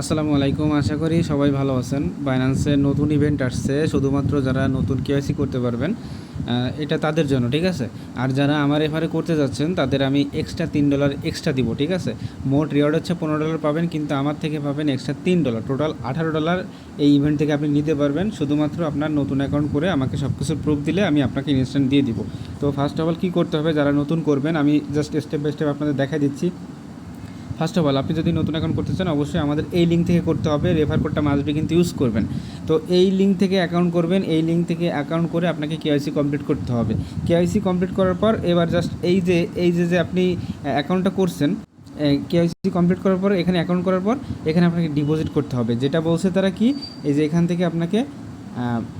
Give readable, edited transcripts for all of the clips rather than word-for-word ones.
আসসালামু আলাইকুম। আশা করি সবাই ভালো আছেন। বাইন্যান্সের নতুন ইভেন্ট আসছে, শুধুমাত্র যারা নতুন কেওয়াইসি করতে পারবেন এটা তাদের জন্য, ঠিক আছে। আর যারা আমার রেফারে করতে যাচ্ছেন তাদের আমি এক্সট্রা $3 এক্সট্রা দিব, ঠিক আছে। মোট রিওয়ার্ড হচ্ছে $15 পাবেন, কিন্তু আমার থেকে পাবেন এক্সট্রা $3, টোটাল $18 এই ইভেন্ট থেকে আপনি নিতে পারবেন। শুধুমাত্র আপনার নতুন অ্যাকাউন্ট করে আমাকে সব কিছুর প্রুফ দিলে আমি আপনাকে ইনস্ট্যান্ট দিয়ে দিব। তো ফার্স্ট অফ অল কী করতে হবে, যারা নতুন করবেন আমি জাস্ট স্টেপ বাই স্টেপ আপনাদের দেখাই দিচ্ছি। ফার্স্ট অফ অল আপনি যদি নতুন অ্যাকাউন্ট করতে চান অবশ্যই আমাদের এই লিঙ্ক থেকে করতে হবে। রেফার কোডটা মাস্ট বি কিন্তু ইউজ করবেন। তো এই লিঙ্ক থেকে অ্যাকাউন্ট করবেন, এই লিঙ্ক থেকে অ্যাকাউন্ট করে আপনাকে কেওয়াইসি কমপ্লিট করতে হবে। কেওয়াইসি কমপ্লিট করার পর এবার জাস্ট এই যে আপনি অ্যাকাউন্টটা করছেন, কেওয়াইসি কমপ্লিট করার পর এখানে অ্যাকাউন্ট করার পর এখানে আপনাকে ডিপোজিট করতে হবে। যেটা বলছে তারা কি, এই যে এখান থেকে আপনাকে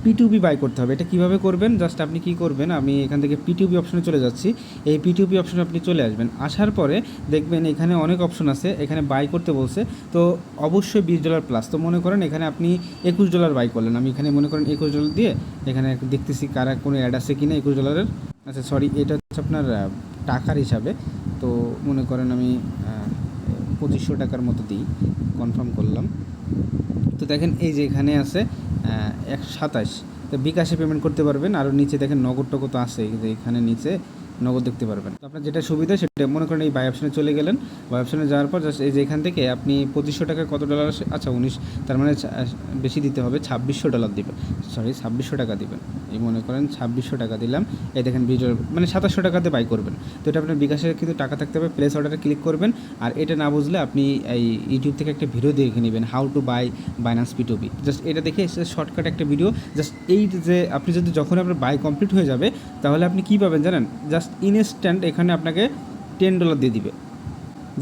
P2P বাই করতে হবে। এটা কীভাবে করবেন, জাস্ট আপনি কী করবেন, আমি এখান থেকে P2P অপশনে চলে যাচ্ছি। এই P2P অপশনে আপনি চলে আসবেন। আসার পরে দেখবেন এখানে অনেক অপশন আছে, এখানে বাই করতে বলছে। তো অবশ্যই $20 প্লাস। তো মনে করেন এখানে আপনি $21 বাই করলেন। আমি এখানে মনে করেন $21 দিয়ে এখানে দেখতেছি কারা কোনো অ্যাড আছে কি না $21। আচ্ছা সরি, এটা হচ্ছে আপনার টাকার হিসাবে। তো মনে করেন আমি 2500 টাকার মতো দিই, কনফার্ম করলাম। তো দেখেন এই যে এখানে আছে 127। তো বিকাশে পেমেন্ট করতে পারবেন। আর নিচে দেখেন নগদ টগদ তো আছে, যে এখানে নিচে নগদ দেখতে পারবেন। তো আপনার যেটা সুবিধা সেটা মনে করেন এই বাই অপশনে চলে গেলেন। বাই অপশনে যাওয়ার পর জাস্ট এই যে এখান থেকে আপনি 2500 টাকা কত ডলার আসে, আচ্ছা 19, তার মানে বেশি দিতে হবে, $2600 দিবেন। সরি 2600 টাকা দিবেন। এই মনে করেন 2600 টাকা দিলাম। এই দেখেন $20 মানে 2700 টাকাতে বাই করবেন। তো এটা আপনার বিকাশে কিন্তু টাকা থাকতে হবে। প্লেস অর্ডারে ক্লিক করবেন। আর এটা না বুঝলে আপনি এই ইউটিউব থেকে একটা ভিডিও দেখে নেবেন, how to buy Binance P2P। Just এটা দেখে শর্টকাট একটা ভিডিও। জাস্ট এই যে আপনি যদি যখন আপনার বাই কমপ্লিট হয়ে যাবে তাহলে আপনি কী পাবেন জানেন, জাস্ট ইনস্ট্যান্ট এখানে আপনাকে $10 দিয়ে দিবে।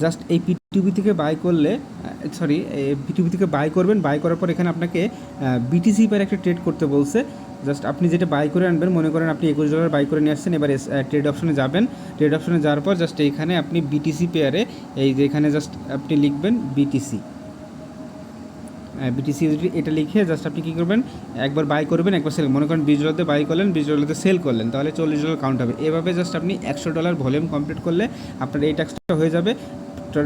জাস্ট এই P2P থেকে বাই করলে, সরি P2P থেকে বাই করবেন। বাই করার পর এখানে আপনাকে BTC পার একটা ট্রেড করতে বলছে। জাস্ট আপনি যেটা বাই করে আনবেন, মনে করেন আপনি $21 বাই করে নিয়ে আসছেন। এবার ট্রেড অপশনে যাবেন। ট্রেড অপশনে যাওয়ার পর জাস্ট এইখানে আপনি BTC পেয়ারে এই যে এখানে জাস্ট আপনি লিখবেন BTC USD, এটা লিখে জাস্ট আপনি কী করবেন, একবার বাই করবেন, একবার সেল। মনে করেন $20 বাই করলেন, $20 সেল করলেন, তাহলে $40 কাউন্ট হবে। এভাবে জাস্ট আপনি $100 ভলিউম কমপ্লিট করলে আপনার এই ট্যাক্সটা হয়ে যাবে।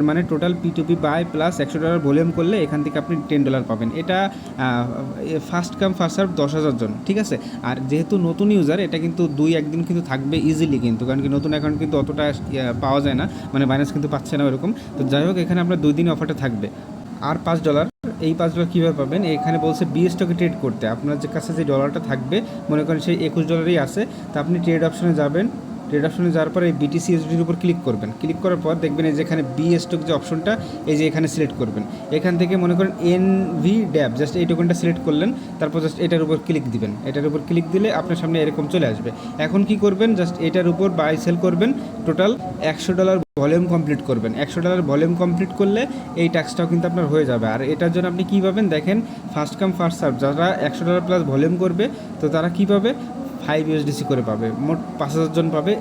মানে total P2P by plus $100 volume করলে এখান থেকে আপনি $10 পাবেন। এটা ফার্স্ট কাম ফার্স্ট সার্ভ 10,000 জন, ঠিক আছে। আর যেহেতু নতুন ইউজার, এটা কিন্তু 2-1 দিন কিন্তু থাকবে ইজিলি, কিন্তু কারণ কি নতুন অ্যাকাউন্ট কিন্তু অতটা পাওয়া যায় না, মানে বাইন্যান্স কিন্তু পাচ্ছে না ওরকম। তো যাই হোক, এখানে আপনার 2 দিন অফারটা থাকবে। আর $5, এই $5 কীভাবে পাবেন, এখানে বলছে বি স্টকে ট্রেড করতে। আপনার যে কাছে যে ডলারটা থাকবে, মনে করেন সেই $21 আছে, তা আপনি ট্রেড অপশনে যাবেন। ট্রেড অপশনে যাওয়ার পর এই BTC USDর উপর ক্লিক করবেন। ক্লিক করার পর দেখবেন এই যে এখানে বি স্টক যে অপশনটা, এই যে এখানে সিলেক্ট করবেন। এখান থেকে মনে করেন NVDApp, জাস্ট এই টোকেনটা সিলেক্ট করলেন। তারপর জাস্ট এটার উপর ক্লিক দিবেন। এটার উপর ক্লিক দিলে আপনার সামনে এরকম চলে আসবে। এখন কি করবেন, জাস্ট এটার উপর বাই সেল করবেন। টোটাল $100 ভলিউম কমপ্লিট করবেন। $100 ভলিউম কমপ্লিট করলে এই ট্যাক্সটাও কিন্তু আপনার হয়ে যাবে। আর এটার জন্য আপনি কী পাবেন দেখেন, ফার্স্ট কাম ফার্স্ট সার্ভ। যারা $100 প্লাস ভলিউম করবে তো তারা কী পাবে, 5 USDC করে পাবে। মোট 5,000 জন পাবে।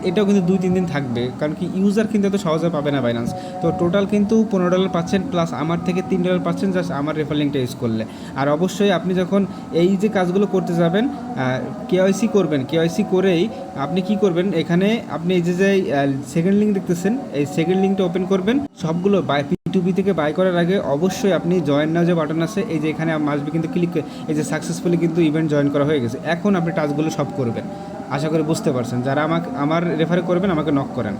এটাও কিন্তু 2-3 দিন থাকবে, কারণ কি ইউজার কিন্তু এত সহজে পাবে না বাইন্যান্স। তো টোটাল কিন্তু $15 পাচ্ছেন, প্লাস আমার থেকে $3 পাচ্ছেন জাস্ট আমার রেফার লিঙ্কটা ইউজ করলে। আর অবশ্যই আপনি যখন এই যে কাজগুলো করতে যাবেন, কেওয়াইসি করবেন, কেওয়াইসি করেই আপনি কি করবেন, এখানে আপনি এই যে সেকেন্ড লিঙ্ক দেখতেছেন, এই সেকেন্ড লিঙ্কটা ওপেন করবেন। সবগুলো P2P থেকে বাই করার আগে অবশ্যই আপনি জয়েন নাও যে বাটন আছে, এই যে এখানে মাসবি কিন্তু ক্লিক, এই যে সাকসেসফুলি কিন্তু ইভেন্ট জয়েন করা হয়ে গেছে। এখন আপনি টাস্কগুলো সব করবেন। আশা করি বুঝতে পারছেন। যারা আমার রেফারে করবেন আমাকে নক করেন।